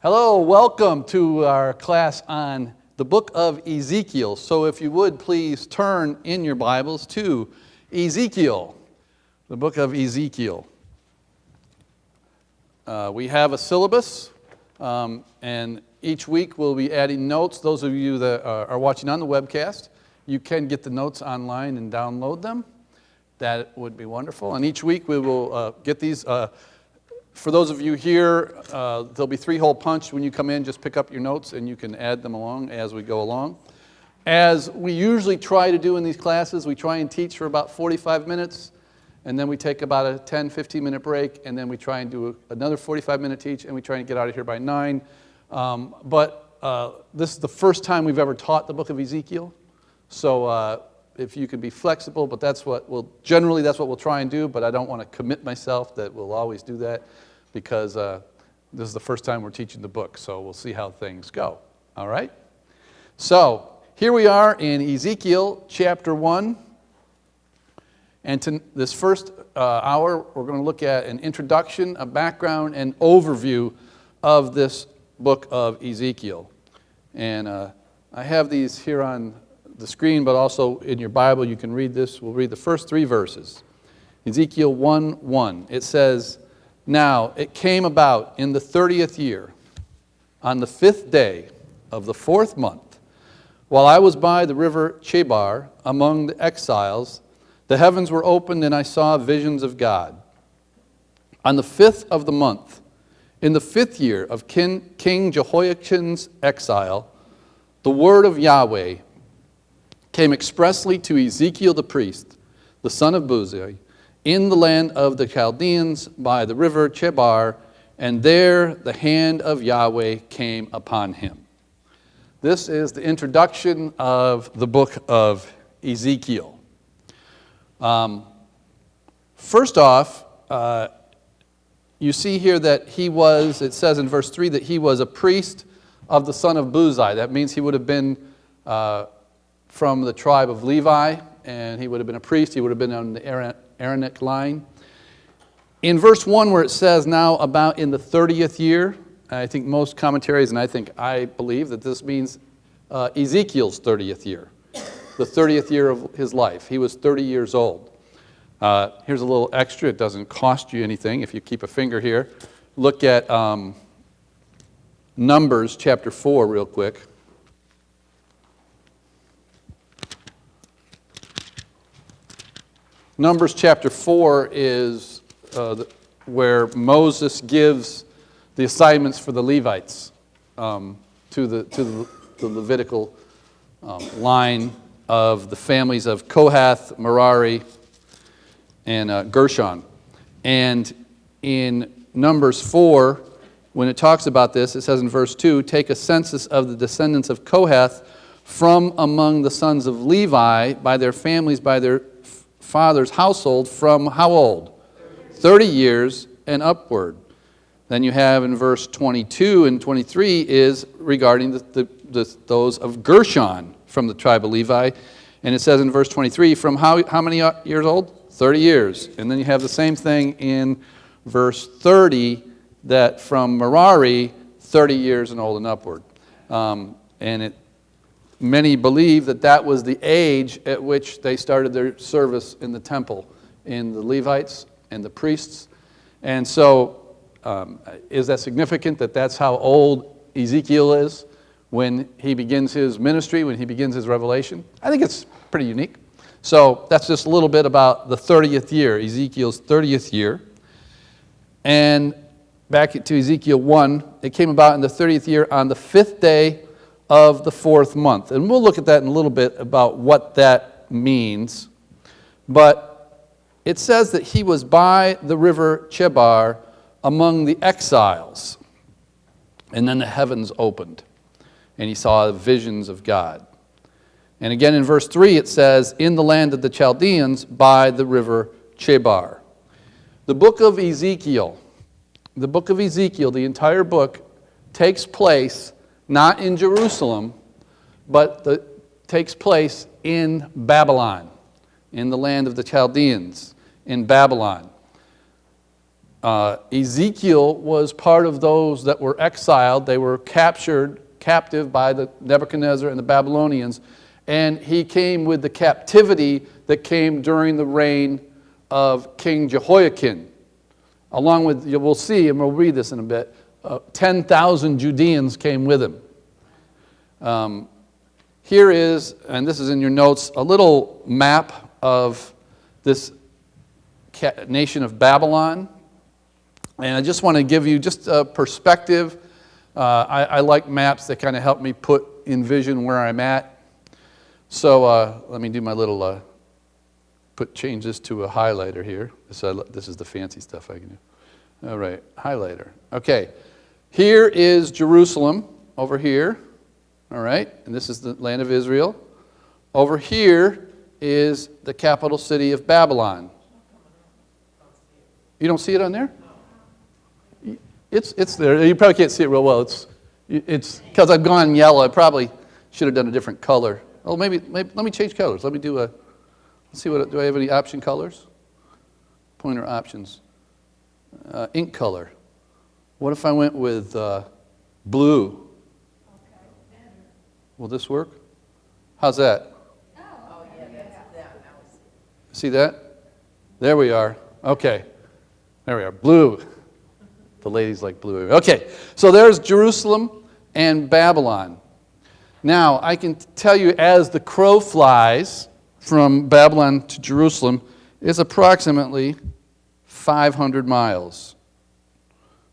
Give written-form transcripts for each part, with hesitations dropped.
Hello, welcome to our class on the book of Ezekiel. So if you would please turn in your Bibles to Ezekiel, the book of Ezekiel. We have a syllabus, and each week we'll be adding notes. Those of you that are watching on the webcast, you can get the notes online and download them. That would be wonderful. And each week we will get these. For those of you here, there'll be 3-hole punch when you come in. Just pick up your notes and you can add them along as we go along. As we usually try to do in these classes, we try and teach for about 45 minutes, and then we take about a 10-15 minute break, and then we try and do another 45-minute teach, and we try and get out of here by 9. But this is the first time we've ever taught the book of Ezekiel. So if you can be flexible, but that's what we'll try and do, but I don't want to commit myself that we'll always do that because this is the first time we're teaching the book, so we'll see how things go. All right? So here we are in Ezekiel chapter 1, and this first hour we're going to look at an introduction, a background, and overview of this book of Ezekiel. And I have these here on the screen, but also in your Bible you can read this. We'll read the first 3 verses. Ezekiel 1:1. It says, "Now it came about in the 30th year, on the 5th day of the 4th month, while I was by the river Chebar among the exiles, the heavens were opened and I saw visions of God. On the 5th of the month, in the 5th year of King Jehoiachin's exile, the word of Yahweh came expressly to Ezekiel the priest, the son of Buzi, in the land of the Chaldeans by the river Chebar, and there the hand of Yahweh came upon him." This is the introduction of the book of Ezekiel. First off, you see here that it says in verse 3 that he was a priest of the son of Buzi. That means he would have been from the tribe of Levi, and he would have been a priest. He would have been on the Aaronic line. In verse 1 where it says, "Now about in the 30th year," I think most commentaries, and I believe that this means Ezekiel's 30th year, the 30th year of his life. He was 30 years old. Here's a little extra. It doesn't cost you anything if you keep a finger here. Look at Numbers chapter 4 real quick. Numbers chapter 4 is where Moses gives the assignments for the Levites to the Levitical line of the families of Kohath, Merari, and Gershon. And in Numbers 4, when it talks about this, it says in verse 2, "Take a census of the descendants of Kohath from among the sons of Levi by their families, by their father's household, from how old? 30 years and upward." Then you have in verse 22 and 23 is regarding those of Gershon from the tribe of Levi. And it says in verse 23, from how many years old? 30 years. And then you have the same thing in verse 30, that from Merari, 30 years and old and upward. Many believe that was the age at which they started their service in the temple, in the Levites and the priests. And so, is that significant that that's how old Ezekiel is when he begins his ministry, when he begins his revelation? I think it's pretty unique. So that's just a little bit about the 30th year, Ezekiel's 30th year. And back to Ezekiel 1, it came about in the 30th year on the 5th day of the 4th month. And we'll look at that in a little bit about what that means. But it says that he was by the river Chebar among the exiles. And then the heavens opened, and he saw visions of God. And again in verse 3 it says, "In the land of the Chaldeans by the river Chebar." The book of Ezekiel, the entire book, takes place not in Jerusalem, but takes place in Babylon, in the land of the Chaldeans, in Babylon. Ezekiel was part of those that were exiled. They were captive by the Nebuchadnezzar and the Babylonians, and he came with the captivity that came during the reign of King Jehoiakim. Along with, we'll see, and we'll read this in a bit, 10,000 Judeans came with him. Here is, and this is in your notes, a little map of this nation of Babylon. And I just want to give you just a perspective. I like maps that kind of help me envision where I'm at. So let me do my little, change this to a highlighter here. This is the fancy stuff I can do. All right, highlighter. Okay, here is Jerusalem over here. All right, and this is the land of Israel. Over here is the capital city of Babylon. You don't see it on there? It's there. You probably can't see it real well. It's because I've gone yellow. I probably should have done a different color. Oh, maybe let me change colors. Let me do let's see, do I have any option colors? Pointer options. Ink color. What if I went with blue? Will this work? How's that? Oh, yeah, that's that. See that? There we are. Okay. There we are. Blue. The ladies like blue. Okay. So there's Jerusalem and Babylon. Now, I can tell you as the crow flies from Babylon to Jerusalem is approximately 500 miles.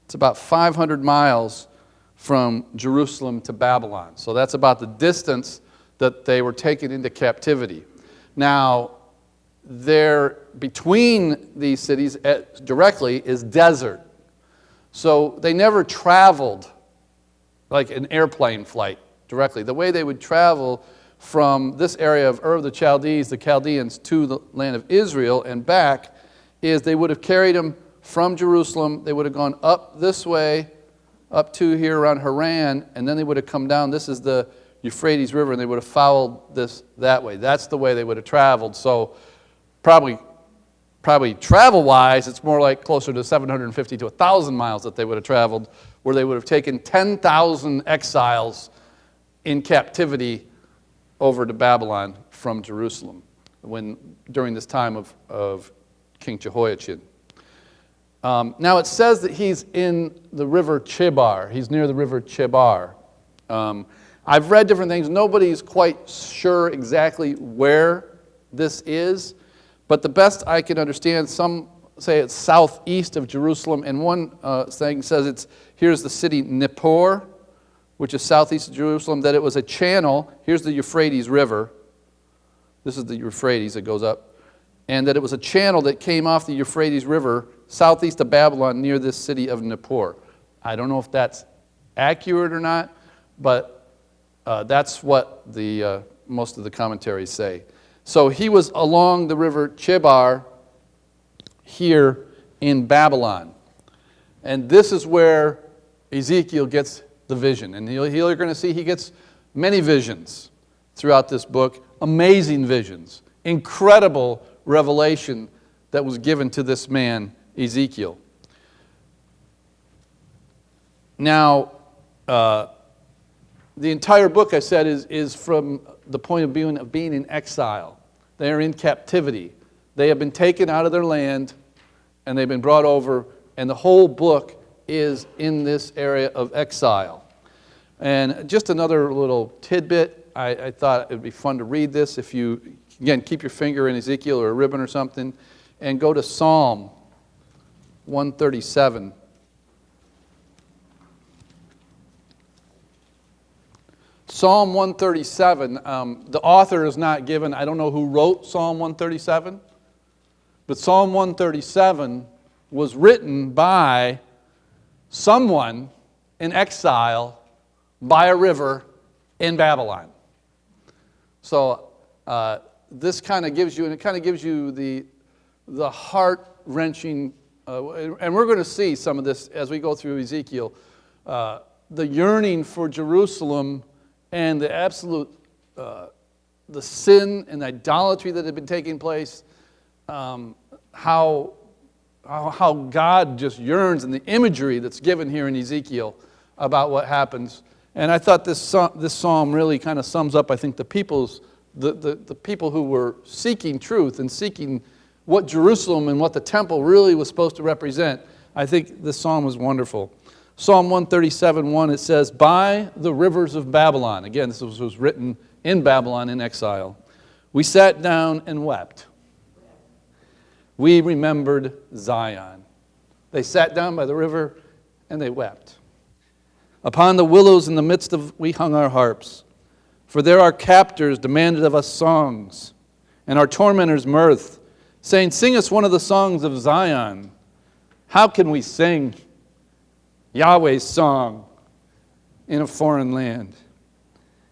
It's about 500 miles from Jerusalem to Babylon. So that's about the distance that they were taken into captivity. Now, between these cities directly is desert. So they never traveled like an airplane flight directly. The way they would travel from this area of Ur of the Chaldees, the Chaldeans, to the land of Israel and back is they would have carried them from Jerusalem. They would have gone up this way, up to here around Haran, and then they would have come down. This is the Euphrates River, and they would have followed this that way. That's the way they would have traveled. So probably travel-wise, it's more like closer to 750 to 1,000 miles that they would have traveled, where they would have taken 10,000 exiles in captivity over to Babylon from Jerusalem during this time of King Jehoiachin. Now it says that he's in the river Chebar. He's near the river Chebar. I've read different things. Nobody's quite sure exactly where this is, but the best I can understand, some say it's southeast of Jerusalem, and one thing says here's the city Nippur, which is southeast of Jerusalem, that it was a channel. Here's the Euphrates River. This is the Euphrates that goes up. And that it was a channel that came off the Euphrates River southeast of Babylon near this city of Nippur. I don't know if that's accurate or not, but that's what most of the commentaries say. So he was along the river Chebar here in Babylon. And this is where Ezekiel gets the vision. And you're going to see he gets many visions throughout this book, amazing visions, incredible revelation that was given to this man, Ezekiel. Now, the entire book, I said, is from the point of view of being in exile. They are in captivity. They have been taken out of their land, and they've been brought over, and the whole book is in this area of exile. And just another little tidbit, I thought it would be fun to read this. If you, again, keep your finger in Ezekiel or a ribbon or something, and go to Psalm 137. Psalm 137, the author is not given. I don't know who wrote Psalm 137, but Psalm 137 was written by someone in exile by a river in Babylon. So this kind of gives you, and it kind of gives you the heart-wrenching, and we're going to see some of this as we go through Ezekiel, the yearning for Jerusalem and the absolute, the sin and idolatry that had been taking place, how how God just yearns, and the imagery that's given here in Ezekiel about what happens. And I thought this psalm really kind of sums up, I think, the people who were seeking truth and seeking what Jerusalem and what the temple really was supposed to represent. I think this psalm was wonderful. Psalm 137:1, it says, "By the rivers of Babylon." Again, this was written in Babylon in exile. "We sat down and wept. We remembered Zion." They sat down by the river and they wept. "Upon the willows in the midst of we hung our harps. For there our captors demanded of us songs, and our tormentors mirth, saying, 'Sing us one of the songs of Zion.' How can we sing Yahweh's song in a foreign land?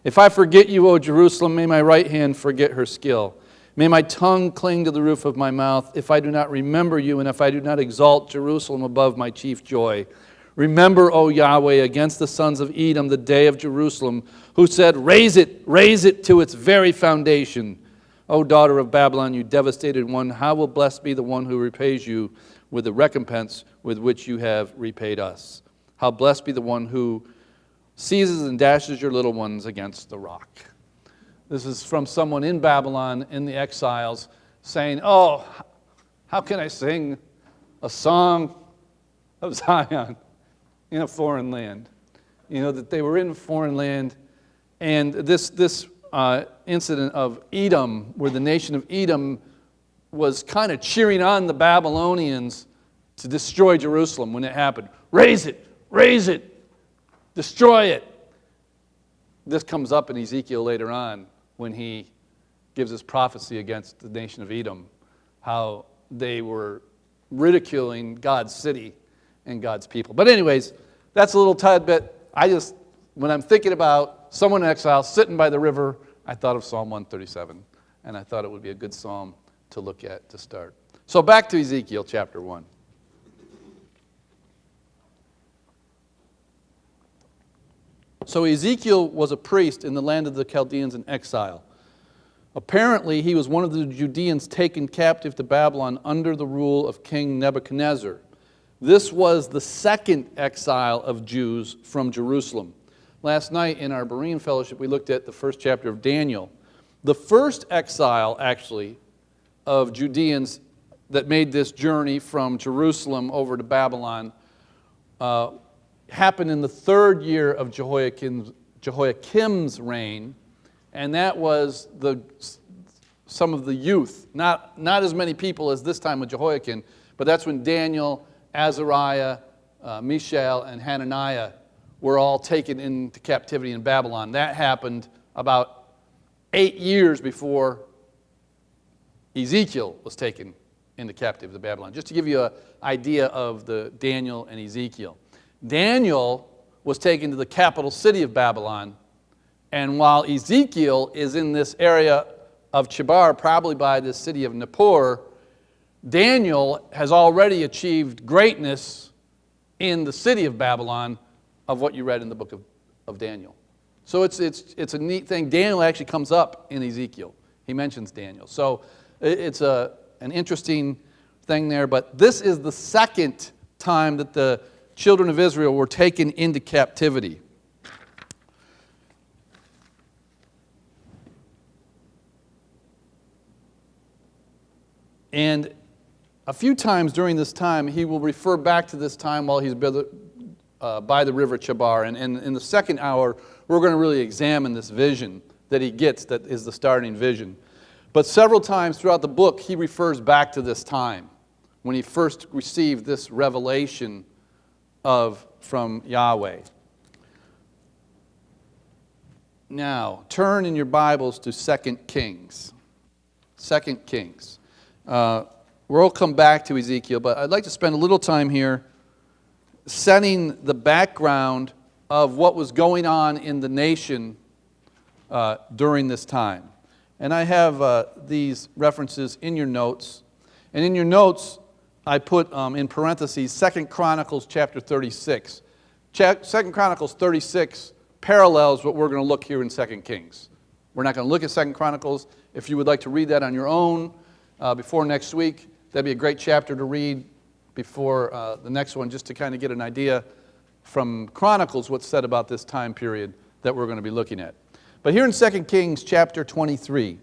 If I forget you, O Jerusalem, may my right hand forget her skill. May my tongue cling to the roof of my mouth, if I do not remember you, and if I do not exalt Jerusalem above my chief joy. Remember, O Yahweh, against the sons of Edom, the day of Jerusalem, who said, 'Raise it to its very foundation.' O daughter of Babylon, you devastated one, how will blessed be the one who repays you with the recompense with which you have repaid us. How blessed be the one who seizes and dashes your little ones against the rock." This is from someone in Babylon in the exiles saying, "Oh, how can I sing a song of Zion in a foreign land?" You know, that they were in a foreign land. And this incident of Edom, where the nation of Edom was kind of cheering on the Babylonians to destroy Jerusalem when it happened. Raise it, destroy it. This comes up in Ezekiel later on when he gives his prophecy against the nation of Edom, how they were ridiculing God's city and God's people. But anyways, that's a little tad bit. When I'm thinking about someone in exile sitting by the river, I thought of Psalm 137, and I thought it would be a good psalm to look at to start. So back to Ezekiel chapter 1. So Ezekiel was a priest in the land of the Chaldeans in exile. Apparently, he was one of the Judeans taken captive to Babylon under the rule of King Nebuchadnezzar. This was the second exile of Jews from Jerusalem. Last night in our Berean Fellowship, we looked at the first chapter of Daniel. The first exile, actually, of Judeans that made this journey from Jerusalem over to Babylon happened in the third year of Jehoiakim's reign, and that was some of the youth. Not as many people as this time with Jehoiakim, but that's when Daniel, Azariah, Mishael, and Hananiah were all taken into captivity in Babylon. That happened about 8 years before Ezekiel was taken into captivity to Babylon. Just to give you an idea of the Daniel and Ezekiel. Daniel was taken to the capital city of Babylon, and while Ezekiel is in this area of Chebar, probably by the city of Nippur, Daniel has already achieved greatness in the city of Babylon of what you read in the book of Daniel. So it's a neat thing. Daniel actually comes up in Ezekiel. He mentions Daniel. So it's an interesting thing there. But this is the second time that the children of Israel were taken into captivity. And a few times during this time, he will refer back to this time while he's by the river Chebar. And in the second hour, we're going to really examine this vision that he gets that is the starting vision. But several times throughout the book, he refers back to this time when he first received this revelation from Yahweh. Now, turn in your Bibles to 2 Kings. 2 Kings. We'll come back to Ezekiel, but I'd like to spend a little time here setting the background of what was going on in the nation during this time. And I have these references in your notes. And in your notes, I put in parentheses 2 Chronicles chapter 36. 2 Chronicles 36 parallels what we're going to look here in 2 Kings. We're not going to look at 2 Chronicles. If you would like to read that on your own before next week, that'd be a great chapter to read before the next one, just to kind of get an idea from Chronicles what's said about this time period that we're going to be looking at. But here in 2 Kings chapter 23,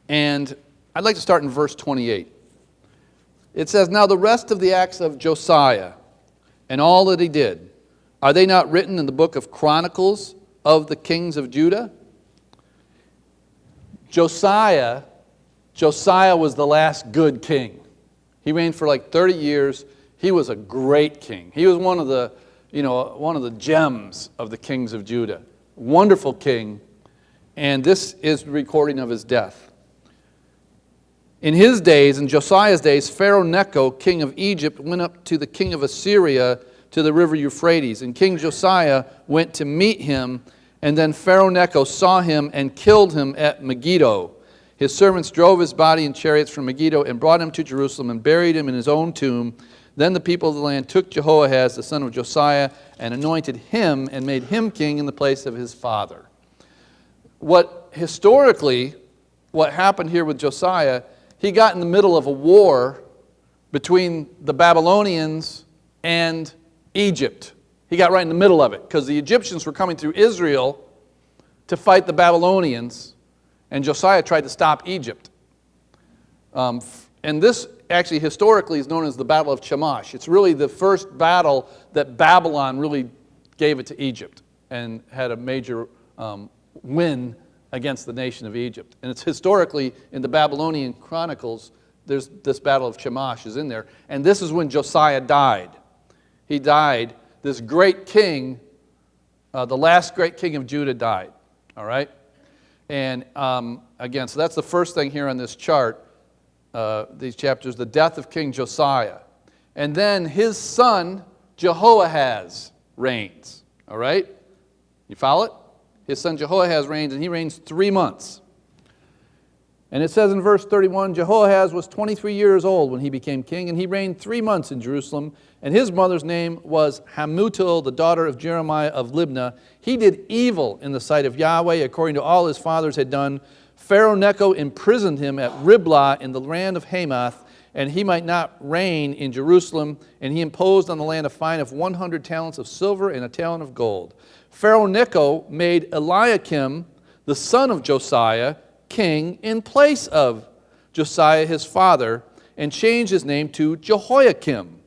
and I'd like to start in verse 28. It says, "Now the rest of the acts of Josiah and all that he did, are they not written in the book of Chronicles of the kings of Judah?" Josiah was the last good king. He reigned for like 30 years. He was a great king. He was one of the gems of the kings of Judah. Wonderful king. And this is the recording of his death. In his days, in Josiah's days, Pharaoh Necho, king of Egypt, went up to the king of Assyria to the river Euphrates. And King Josiah went to meet him, and then Pharaoh Necho saw him and killed him at Megiddo. His servants drove his body in chariots from Megiddo and brought him to Jerusalem and buried him in his own tomb. Then the people of the land took Jehoahaz, the son of Josiah, and anointed him and made him king in the place of his father. What happened here with Josiah, he got in the middle of a war between the Babylonians and Egypt. He got right in the middle of it because the Egyptians were coming through Israel to fight the Babylonians, and Josiah tried to stop Egypt. And this actually historically is known as the Battle of Chemosh. It's really the first battle that Babylon really gave it to Egypt and had a major win against the nation of Egypt. And it's historically in the Babylonian Chronicles, there's this Battle of Chemosh is in there. And this is when Josiah died. He died. This great king, the last great king of Judah died. All right? And again, so that's the first thing here on this chart, these chapters, the death of King Josiah. And then his son, Jehoahaz, reigns. All right? You follow it? His son Jehoahaz reigns, and he reigns 3 months. And it says in verse 31, Jehoahaz was 23 years old when he became king, and he reigned 3 months in Jerusalem. And his mother's name was Hamutal, the daughter of Jeremiah of Libnah. He did evil in the sight of Yahweh, according to all his fathers had done. Pharaoh Necho imprisoned him at Riblah in the land of Hamath, and he might not reign in Jerusalem. And he imposed on the land a fine of 100 talents of silver and a talent of gold. Pharaoh Necho made Eliakim, the son of Josiah, king in place of Josiah his father, and changed his name to Jehoiakim.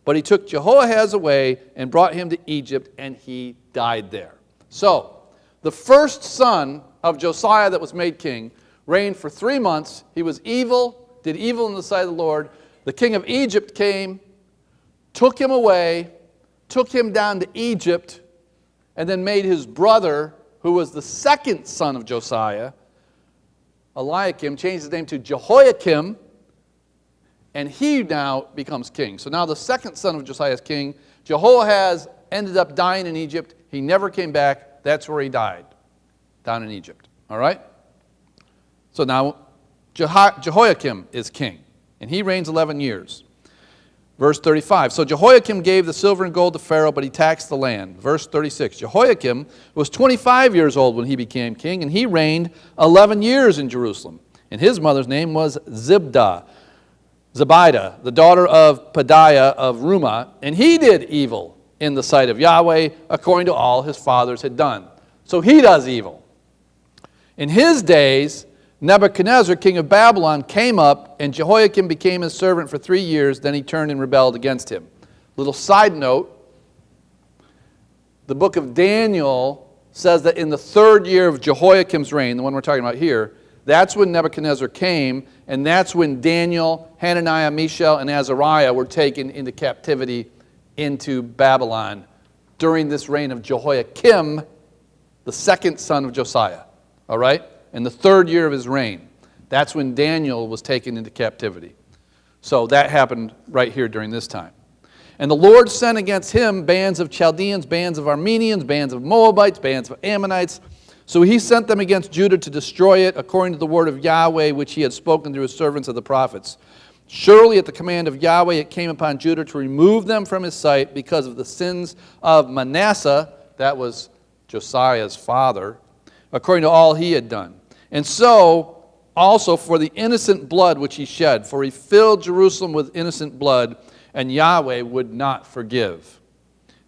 But he took Jehoahaz away and brought him to Egypt, and he died there. So, the first son of Josiah that was made king reigned for 3 months. He was evil, did evil in the sight of the Lord. The king of Egypt came, took him away, took him down to Egypt, and then made his brother, who was the second son of Josiah, Eliakim, changed his name to Jehoiakim, and he now becomes king. So now the second son of Josiah is king. Jehoahaz ended up dying in Egypt. He never came back. That's where he died, down in Egypt. All right? So now Jehoiakim is king, and he reigns 11 years. Verse 35, so Jehoiakim gave the silver and gold to Pharaoh, but he taxed the land. Verse 36, Jehoiakim was 25 years old when he became king, and he reigned 11 years in Jerusalem. And his mother's name was Zebidah, the daughter of Pedaiah of Rumah, and he did evil in the sight of Yahweh, according to all his fathers had done. So he does evil. In his days, Nebuchadnezzar, king of Babylon, came up, and Jehoiakim became his servant for 3 years. Then he turned and rebelled against him. Little side note, the book of Daniel says that in the 3rd year of Jehoiakim's reign, the one we're talking about here, that's when Nebuchadnezzar came, and that's when Daniel, Hananiah, Mishael, and Azariah were taken into captivity into Babylon during this reign of Jehoiakim, the second son of Josiah. All right? In the 3rd year of his reign. That's when Daniel was taken into captivity. So that happened right here during this time. And the Lord sent against him bands of Chaldeans, bands of Armenians, bands of Moabites, bands of Ammonites. So he sent them against Judah to destroy it, according to the word of Yahweh, which he had spoken through his servants of the prophets. Surely at the command of Yahweh it came upon Judah to remove them from his sight because of the sins of Manasseh, that was Josiah's father, according to all he had done. And so also for the innocent blood which he shed, for he filled Jerusalem with innocent blood, and Yahweh would not forgive.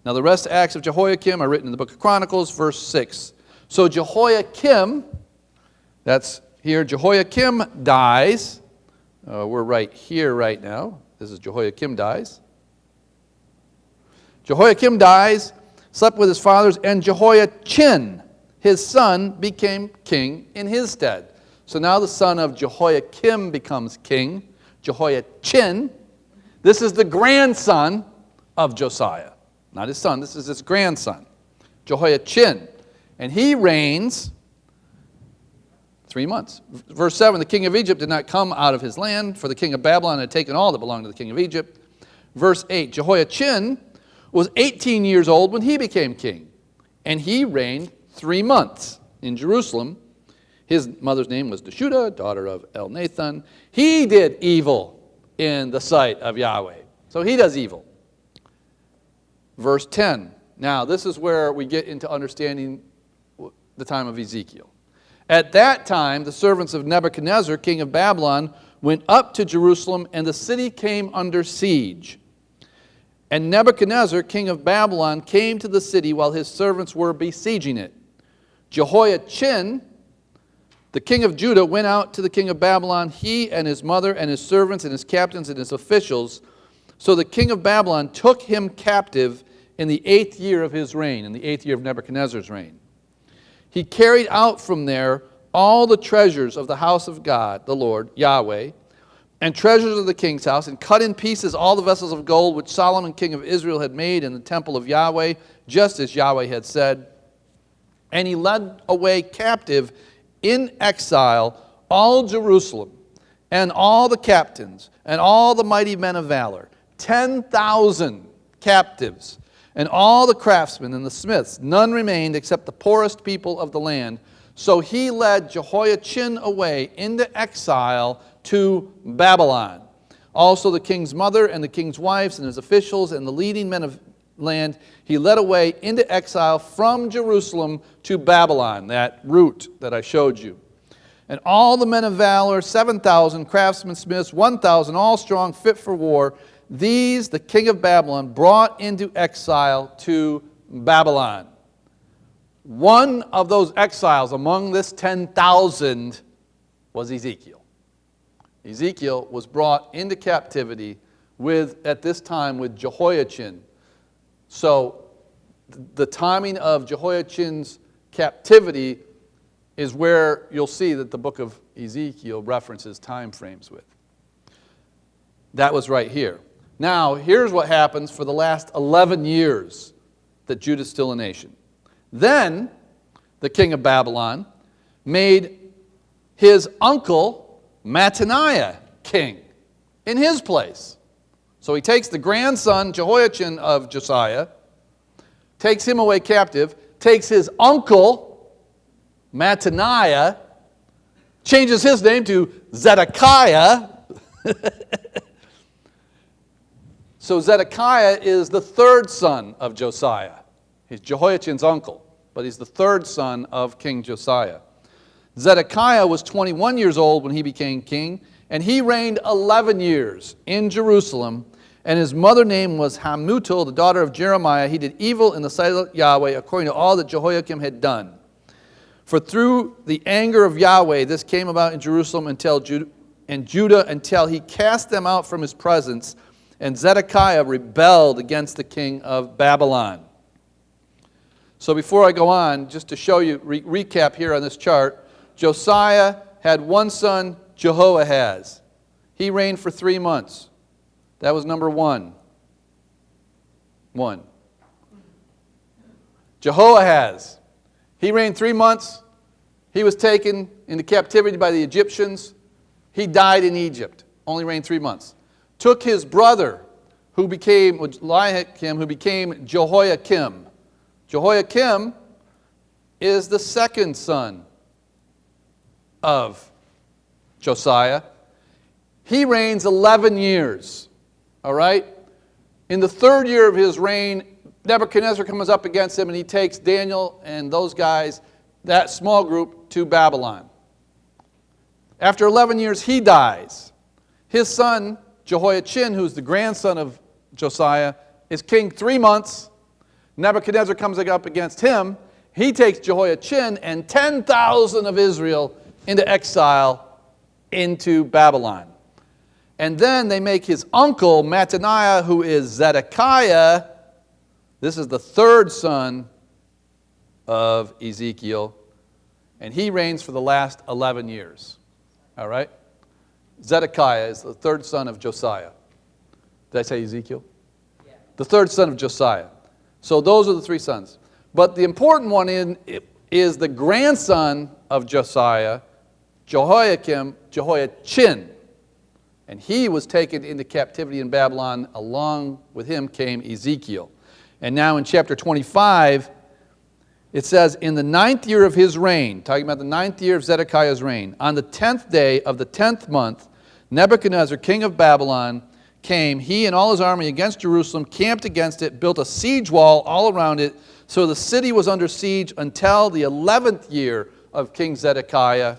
Now the rest of Acts of Jehoiakim are written in the book of Chronicles, verse 6. So Jehoiakim, that's here, Jehoiakim dies. We're right here right now. This is Jehoiakim dies. Jehoiakim dies, slept with his fathers, and Jehoiachin, his son, became king in his stead. So now the son of Jehoiakim becomes king, Jehoiachin. This is the grandson of Josiah. Not his son, this is his grandson, Jehoiachin. And he reigns 3 months. Verse 7, the king of Egypt did not come out of his land, for the king of Babylon had taken all that belonged to the king of Egypt. Verse 8, Jehoiachin was 18 years old when he became king, and he reigned 3 months in Jerusalem. His mother's name was Deshuda, daughter of Elnathan. He did evil in the sight of Yahweh. So he does evil. Verse 10. Now, this is where we get into understanding the time of Ezekiel. At that time, the servants of Nebuchadnezzar, king of Babylon, went up to Jerusalem, and the city came under siege. And Nebuchadnezzar, king of Babylon, came to the city while his servants were besieging it. Jehoiachin, the king of Judah, went out to the king of Babylon, he and his mother and his servants and his captains and his officials. So the king of Babylon took him captive in the 8th year of his reign, in the 8th year of Nebuchadnezzar's reign. He carried out from there all the treasures of the house of God, the Lord, Yahweh, and treasures of the king's house, and cut in pieces all the vessels of gold which Solomon king of Israel had made in the temple of Yahweh, just as Yahweh had said. And he led away captive in exile all Jerusalem, and all the captains, and all the mighty men of valor, 10,000 captives, and all the craftsmen and the smiths. None remained except the poorest people of the land. So he led Jehoiachin away into exile to Babylon. Also the king's mother and the king's wives and his officials and the leading men of land he led away into exile from Jerusalem to Babylon, that route that I showed you. And all the men of valor, 7,000 craftsmen, smiths, 1,000, all strong, fit for war, these the king of Babylon brought into exile to Babylon. One of those exiles among this 10,000 was Ezekiel. Ezekiel was brought into captivity at this time with Jehoiachin. So the timing of Jehoiachin's captivity is where you'll see that the book of Ezekiel references time frames with. That was right here. Now, here's what happens for the last 11 years that Judah's still a nation. Then, the king of Babylon made his uncle Mattaniah king in his place. So he takes the grandson, Jehoiachin of Josiah, takes him away captive, takes his uncle, Mattaniah, changes his name to Zedekiah. So Zedekiah is the third son of Josiah. He's Jehoiachin's uncle, but he's the third son of King Josiah. Zedekiah was 21 years old when he became king, and he reigned 11 years in Jerusalem, and his mother name was Hamutal, the daughter of Jeremiah. He did evil in the sight of Yahweh according to all that Jehoiakim had done. For through the anger of Yahweh this came about in Jerusalem and Judah until he cast them out from his presence, and Zedekiah rebelled against the king of Babylon. So before I go on, just to show you, recap here on this chart, Josiah had one son, Jehoahaz. He reigned for 3 months. That was number one. Jehoahaz. He reigned 3 months. He was taken into captivity by the Egyptians. He died in Egypt. Only reigned 3 months. Took his brother, who became Jehoiakim. Jehoiakim is the second son of Josiah. He reigns 11 years. All right? In the 3rd year of his reign, Nebuchadnezzar comes up against him, and he takes Daniel and those guys, that small group, to Babylon. After 11 years, he dies. His son, Jehoiachin, who's the grandson of Josiah, is king 3 months. Nebuchadnezzar comes up against him. He takes Jehoiachin and 10,000 of Israel into exile into Babylon. And then they make his uncle, Mattaniah, who is Zedekiah. This is the third son of Ezekiel. And he reigns for the last 11 years. All right? Zedekiah is the third son of Josiah. Did I say Ezekiel? Yeah. The third son of Josiah. So those are the three sons. But the important one is the grandson of Josiah, Jehoiachin. And he was taken into captivity in Babylon. Along with him came Ezekiel. And now in chapter 25, it says, in the 9th year of his reign, talking about the 9th year of Zedekiah's reign, on the 10th day of the 10th month, Nebuchadnezzar, king of Babylon, came, he and all his army, against Jerusalem, camped against it, built a siege wall all around it, so the city was under siege until the 11th year of King Zedekiah.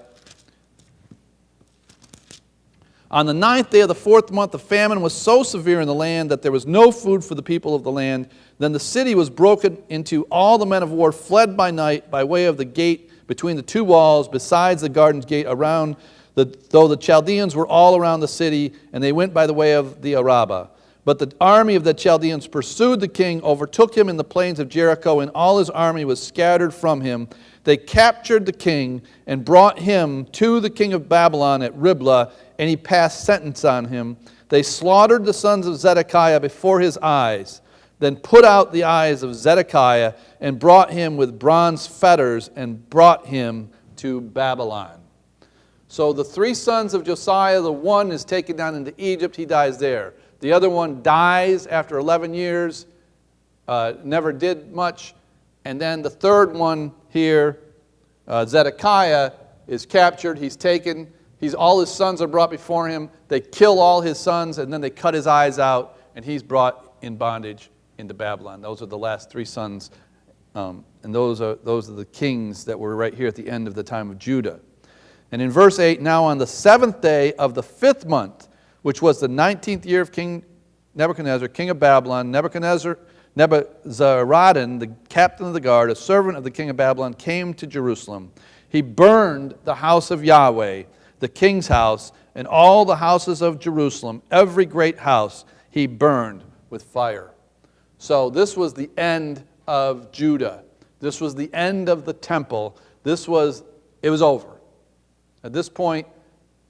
On the 9th day of the 4th month, the famine was so severe in the land that there was no food for the people of the land. Then the city was broken into. All the men of war fled by night by way of the gate between the two walls, besides the garden's gate around, though the Chaldeans were all around the city, and they went by the way of the Arabah. But the army of the Chaldeans pursued the king, overtook him in the plains of Jericho, and all his army was scattered from him. They captured the king and brought him to the king of Babylon at Riblah, and he passed sentence on him. They slaughtered the sons of Zedekiah before his eyes, then put out the eyes of Zedekiah and brought him with bronze fetters and brought him to Babylon. So the three sons of Josiah, the one is taken down into Egypt, he dies there. The other one dies after 11 years, never did much. And then the third one here, Zedekiah, is captured, he's taken. All his sons are brought before him. They kill all his sons, and then they cut his eyes out, and he's brought in bondage into Babylon. Those are the last three sons, and those are the kings that were right here at the end of the time of Judah. And in verse 8, now on the 7th day of the 5th month, which was the 19th year of King Nebuchadnezzar, king of Babylon, Nebuzaradan, the captain of the guard, a servant of the king of Babylon, came to Jerusalem. He burned the house of Yahweh, the king's house, and all the houses of Jerusalem, every great house, he burned with fire. So this was the end of Judah. This was the end of the temple. It was over. At this point,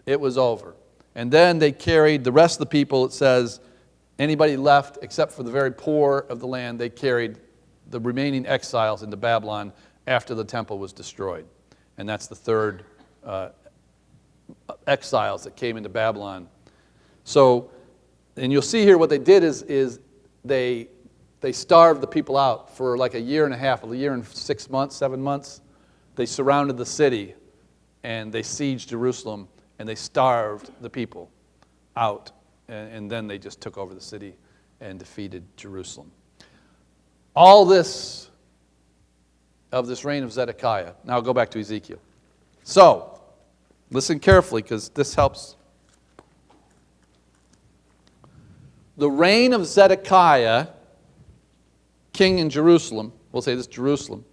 it was over. And then they carried the rest of the people, it says, anybody left except for the very poor of the land, they carried the remaining exiles into Babylon after the temple was destroyed. And that's the third exiles that came into Babylon. So, and you'll see here what they did is they starved the people out for like a year and a half, a year and 6 months, 7 months. They surrounded the city and they sieged Jerusalem and they starved the people out. And then they just took over the city and defeated Jerusalem. All this of this reign of Zedekiah. Now I'll go back to Ezekiel. So, listen carefully because this helps. The reign of Zedekiah, king in Jerusalem, we'll say this Jerusalem,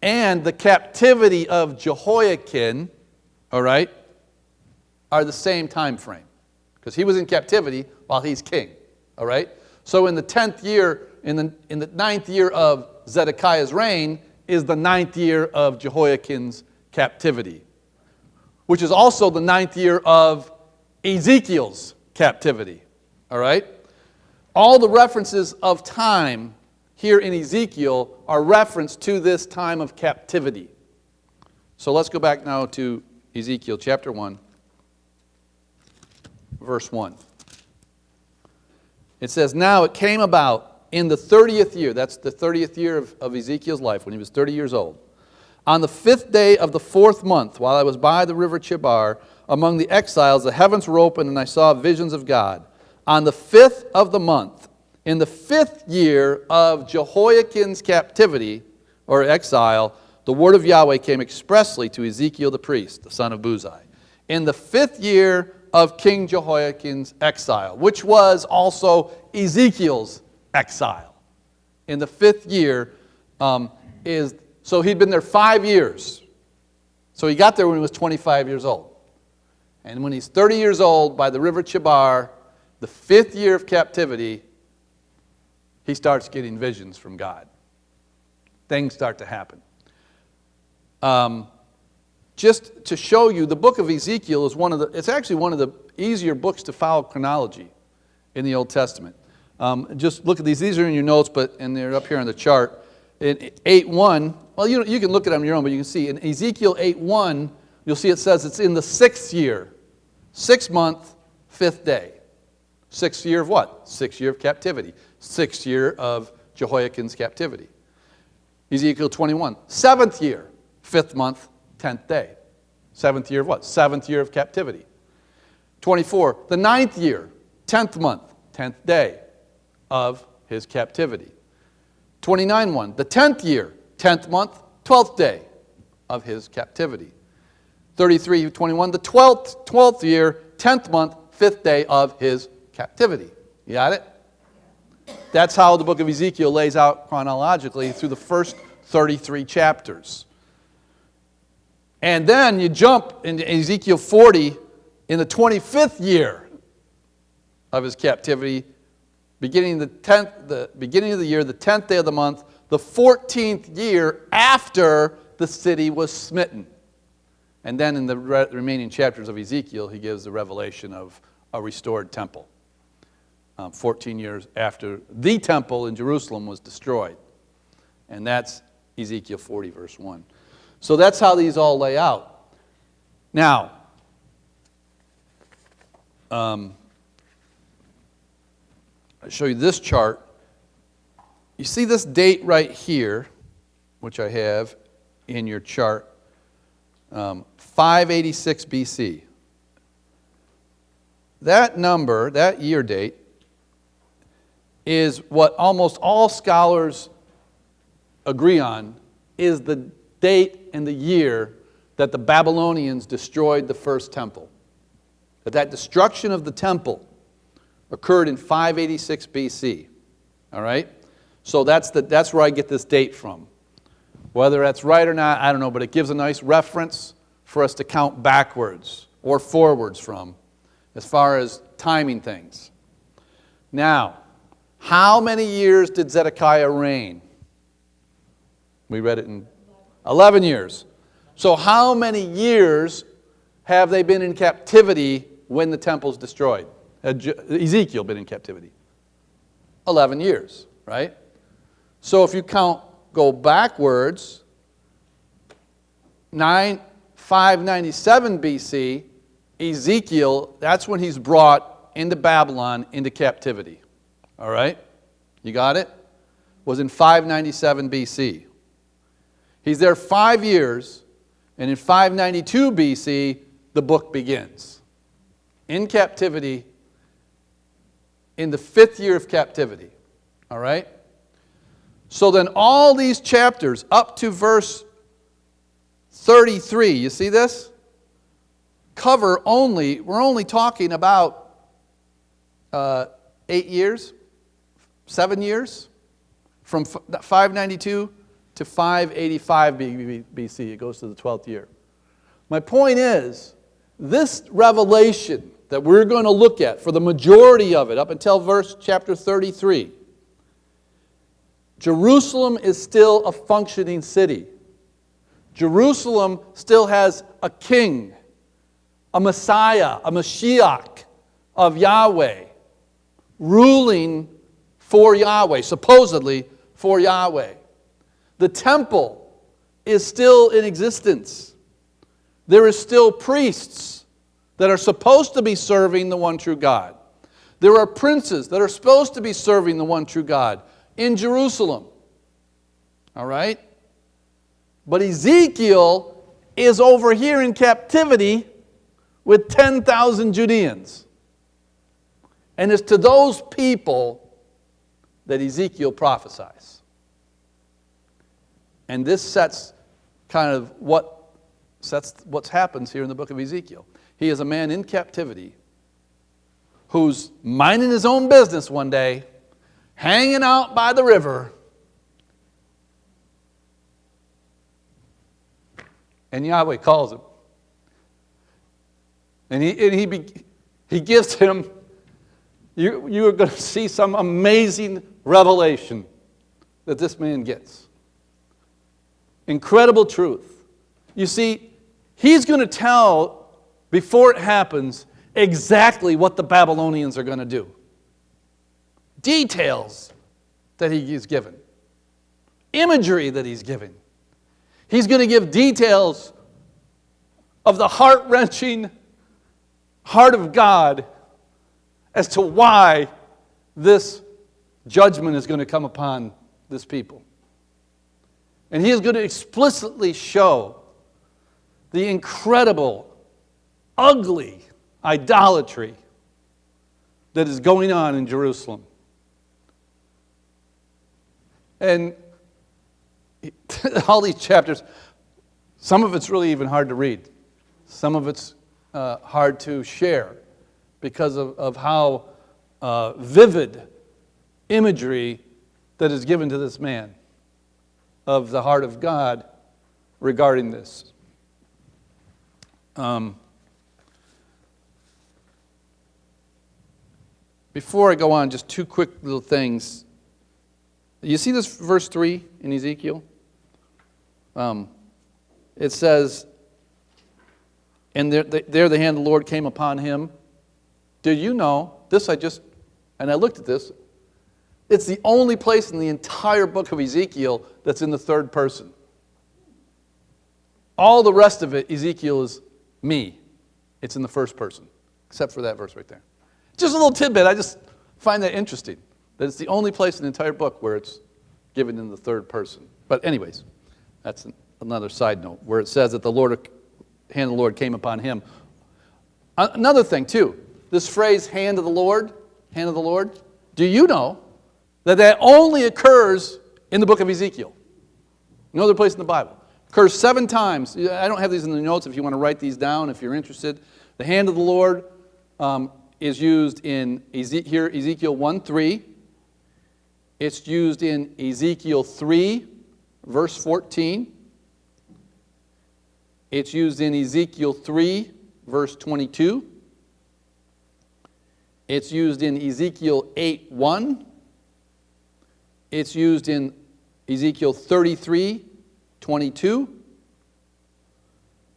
and the captivity of Jehoiachin, all right, are the same time frame. Because he was in captivity while he's king, all right? So in the 10th year, in the 9th year of Zedekiah's reign is the 9th year of Jehoiachin's captivity, which is also the 9th year of Ezekiel's captivity, all right? All the references of time here in Ezekiel are referenced to this time of captivity. So let's go back now to Ezekiel chapter 1, verse 1. It says, now it came about in the 30th year, that's the 30th year of Ezekiel's life, when he was 30 years old, on the 5th day of the 4th month, while I was by the river Chebar, among the exiles, the heavens were opened, and I saw visions of God. On the 5th of the month, in the 5th year of Jehoiachin's captivity, or exile, the word of Yahweh came expressly to Ezekiel the priest, the son of Buzi, in the 5th year of King Jehoiakim's exile, which was also Ezekiel's exile. In the 5th year so he'd been there 5 years. So he got there when he was 25 years old. And when he's 30 years old, by the river Chebar, the 5th year of captivity, he starts getting visions from God. Things start to happen. Just to show you, the book of Ezekiel is it's actually one of the easier books to follow chronology in the Old Testament. Just look at these. These are in your notes, and they're up here on the chart. In 8:1, well, you can look at them on your own, but you can see in Ezekiel 8:1, you'll see it says it's in the 6th year, 6th month, 5th day. 6th year of what? 6th year of captivity. 6th year of Jehoiakim's captivity. Ezekiel 21, 7th year, 5th month, 10th day. 7th year of what? 7th year of captivity. 24, the 9th year, 10th month, 10th day of his captivity. 29:1, the 10th year, 10th month, 12th day of his captivity. 33:21, the 12th year, 10th month, 5th day of his captivity. You got it? That's how the book of Ezekiel lays out chronologically through the first 33 chapters. And then you jump into Ezekiel 40 in the 25th year of his captivity, beginning the beginning of the year, the 10th day of the month, the 14th year after the city was smitten. And then in the remaining chapters of Ezekiel, he gives the revelation of a restored temple. 14 years after the temple in Jerusalem was destroyed. And that's Ezekiel 40, verse 1. So that's how these all lay out. Now, I'll show you this chart. You see this date right here, which I have in your chart, 586 BC. That number, that year date, is what almost all scholars agree on is the date and the year that the Babylonians destroyed the first temple. That destruction of the temple occurred in 586 BC. All right? So that's where I get this date from. Whether that's right or not, I don't know, but it gives a nice reference for us to count backwards or forwards from as far as timing things. Now, how many years did Zedekiah reign? We read it in 11 years. So how many years have they been in captivity when the temple's destroyed? Ezekiel been in captivity? 11 years, right? So if you go backwards, 597 BC, Ezekiel, that's when he's brought into Babylon, into captivity. All right? You got it? Was in 597 BC. He's there 5 years, and in 592 BC, the book begins. In captivity, in the 5th year of captivity. All right? So then all these chapters up to verse 33, you see this? We're only talking about 8 years, 7 years, from 592 to 585 BC. It goes to the 12th year. My point is, this revelation that we're going to look at for the majority of it, up until chapter 33, Jerusalem is still a functioning city. Jerusalem still has a king, a Messiah, a Mashiach of Yahweh, ruling for Yahweh, supposedly for Yahweh. The temple is still in existence. There is still priests that are supposed to be serving the one true God. There are princes that are supposed to be serving the one true God in Jerusalem. All right? But Ezekiel is over here in captivity with 10,000 Judeans. And it's to those people that Ezekiel prophesies. And this sets kind of what happens here in the book of Ezekiel. He is a man in captivity who's minding his own business one day, hanging out by the river, and Yahweh calls him. And he gives him, you are going to see some amazing revelation that this man gets. Incredible truth. You see, he's going to tell, before it happens, exactly what the Babylonians are going to do. Details that he's given. Imagery that he's given. He's going to give details of the heart-wrenching heart of God as to why this judgment is going to come upon this people. And he is going to explicitly show the incredible, ugly idolatry that is going on in Jerusalem. And all these chapters, some of it's really even hard to read. Some of it's hard to share because of how vivid imagery that is given to this man of the heart of God regarding this. Before I go on, just two quick little things. You see this verse 3 in Ezekiel? It says, and there the hand of the Lord came upon him. Did you know, and I looked at this, it's the only place in the entire book of Ezekiel that's in the third person. All the rest of it, Ezekiel is me. It's in the first person, except for that verse right there. Just a little tidbit, I just find that interesting, that it's the only place in the entire book where it's given in the third person. But anyways, that's another side note, where it says that the hand of the Lord came upon him. Another thing, too, this phrase, hand of the Lord, do you know that only occurs in the book of Ezekiel? No other place in the Bible. Occurs 7 times. I don't have these in the notes if you want to write these down if you're interested. The hand of the Lord is used in Ezekiel 1:3. It's used in Ezekiel 3, verse 14. It's used in Ezekiel 3, verse 22. It's used in Ezekiel 8:1. It's used in Ezekiel 33:22.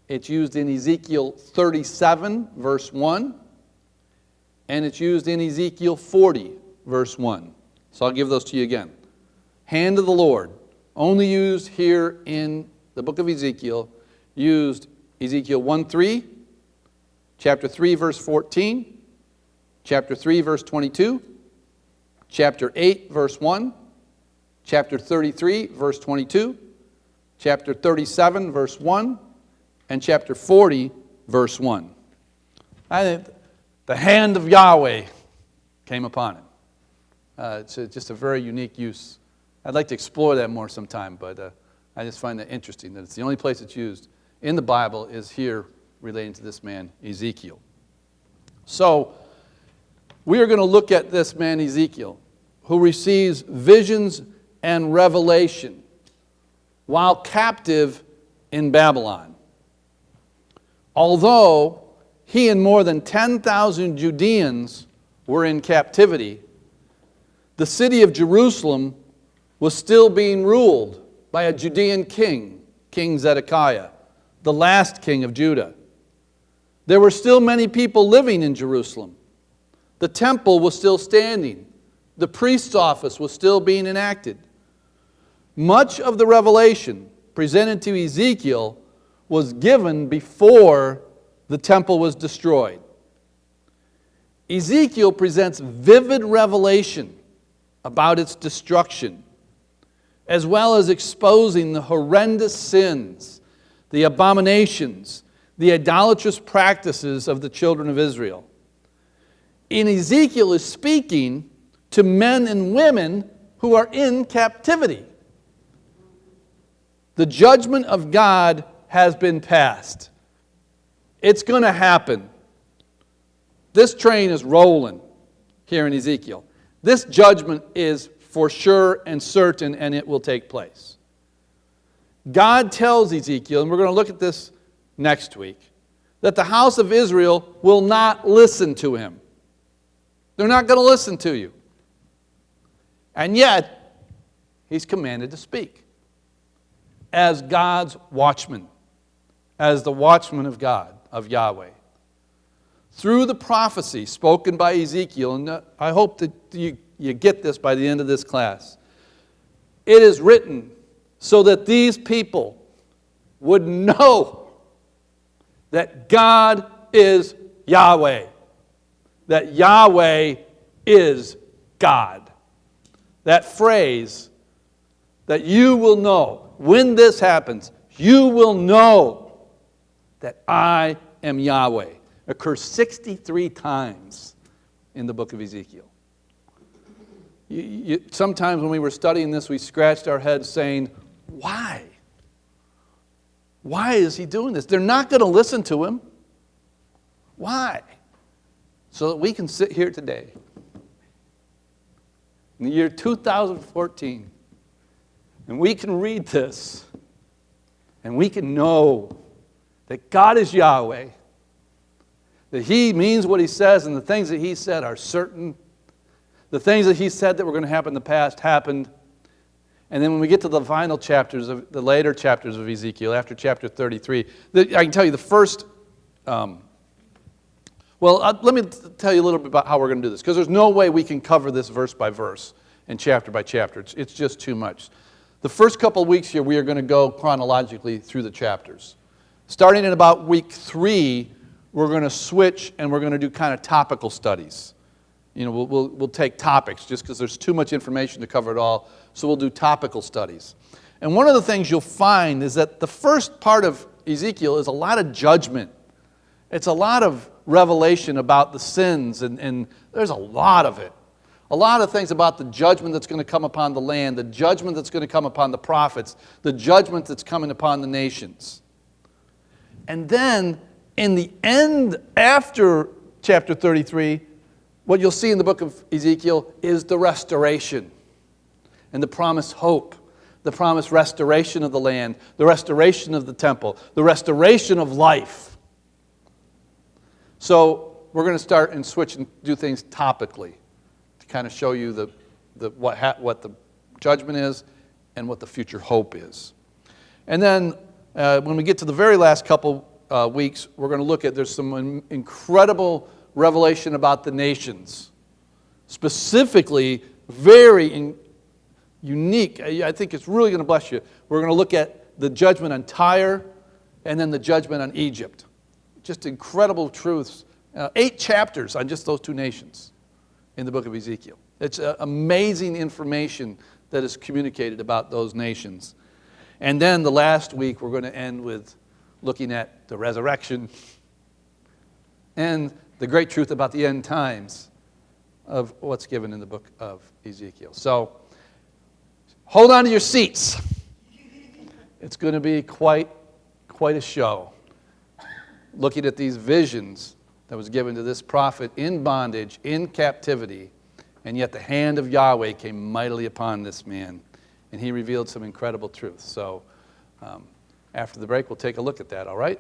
It's used in Ezekiel 37, verse 1. And it's used in Ezekiel 40, verse 1. So I'll give those to you again. Hand of the Lord, only used here in the book of Ezekiel, used Ezekiel 1:3, chapter 3, verse 14, chapter 3, verse 22, chapter 8, verse 1, chapter 33, verse 22, chapter 37, verse 1, and chapter 40, verse 1. I think the hand of Yahweh came upon him. It's just a very unique use. I'd like to explore that more sometime, but I just find that interesting, that it's the only place it's used in the Bible is here relating to this man, Ezekiel. So, we are going to look at this man, Ezekiel, who receives visions and revelation while captive in Babylon. Although he and more than 10,000 Judeans were in captivity, the city of Jerusalem was still being ruled by a Judean king, King Zedekiah, the last king of Judah. There were still many people living in Jerusalem. The temple was still standing. The priest's office was still being enacted. Much of the revelation presented to Ezekiel was given before the temple was destroyed. Ezekiel presents vivid revelation about its destruction, as well as exposing the horrendous sins, the abominations, the idolatrous practices of the children of Israel. And Ezekiel is speaking to men and women who are in captivity. The judgment of God has been passed. It's going to happen. This train is rolling here in Ezekiel. This judgment is for sure and certain, and it will take place. God tells Ezekiel, and we're going to look at this next week, that the house of Israel will not listen to him. They're not going to listen to you. And yet, he's commanded to speak as God's watchman, as the watchman of God, of Yahweh. Through the prophecy spoken by Ezekiel, and I hope that you get this by the end of this class, it is written so that these people would know that God is Yahweh, that Yahweh is God. That phrase, that you will know, when this happens, you will know that I am Yahweh, occurs 63 times in the book of Ezekiel. Sometimes when we were studying this, we scratched our heads saying, why? Why is he doing this? They're not going to listen to him. Why? So that we can sit here today, in the year 2014, and we can read this, and we can know that God is Yahweh, that he means what he says, and the things that he said are certain. The things that he said that were going to happen in the past happened. And then when we get to the final chapters, the later chapters of Ezekiel, after chapter 33, I can tell you the first, let me tell you a little bit about how we're going to do this, because there's no way we can cover this verse by verse and chapter by chapter. It's just too much. The first couple of weeks here, we are going to go chronologically through the chapters. Starting in about week 3, we're going to switch and we're going to do kind of topical studies. You know, we'll take topics just because there's too much information to cover it all, so we'll do topical studies. And one of the things you'll find is that the first part of Ezekiel is a lot of judgment. It's a lot of revelation about the sins, and there's a lot of it. A lot of things about the judgment that's going to come upon the land, the judgment that's going to come upon the prophets, the judgment that's coming upon the nations. And then, in the end, after chapter 33, what you'll see in the book of Ezekiel is the restoration and the promised hope, the promised restoration of the land, the restoration of the temple, the restoration of life. So we're going to start and switch and do things topically to kind of show you what the judgment is and what the future hope is. And then when we get to the very last couple weeks, we're going to look at, there's some incredible revelation about the nations. Specifically, very unique. I think it's really going to bless you. We're going to look at the judgment on Tyre and then the judgment on Egypt. Just incredible truths. 8 chapters on just those 2 nations in the book of Ezekiel. It's amazing information that is communicated about those nations. And then the last week, we're going to end with looking at the resurrection and the great truth about the end times of what's given in the book of Ezekiel. So, hold on to your seats. It's going to be quite a show. Looking at these visions that was given to this prophet in bondage, in captivity, and yet the hand of Yahweh came mightily upon this man, and he revealed some incredible truths. So, after the break, we'll take a look at that, all right?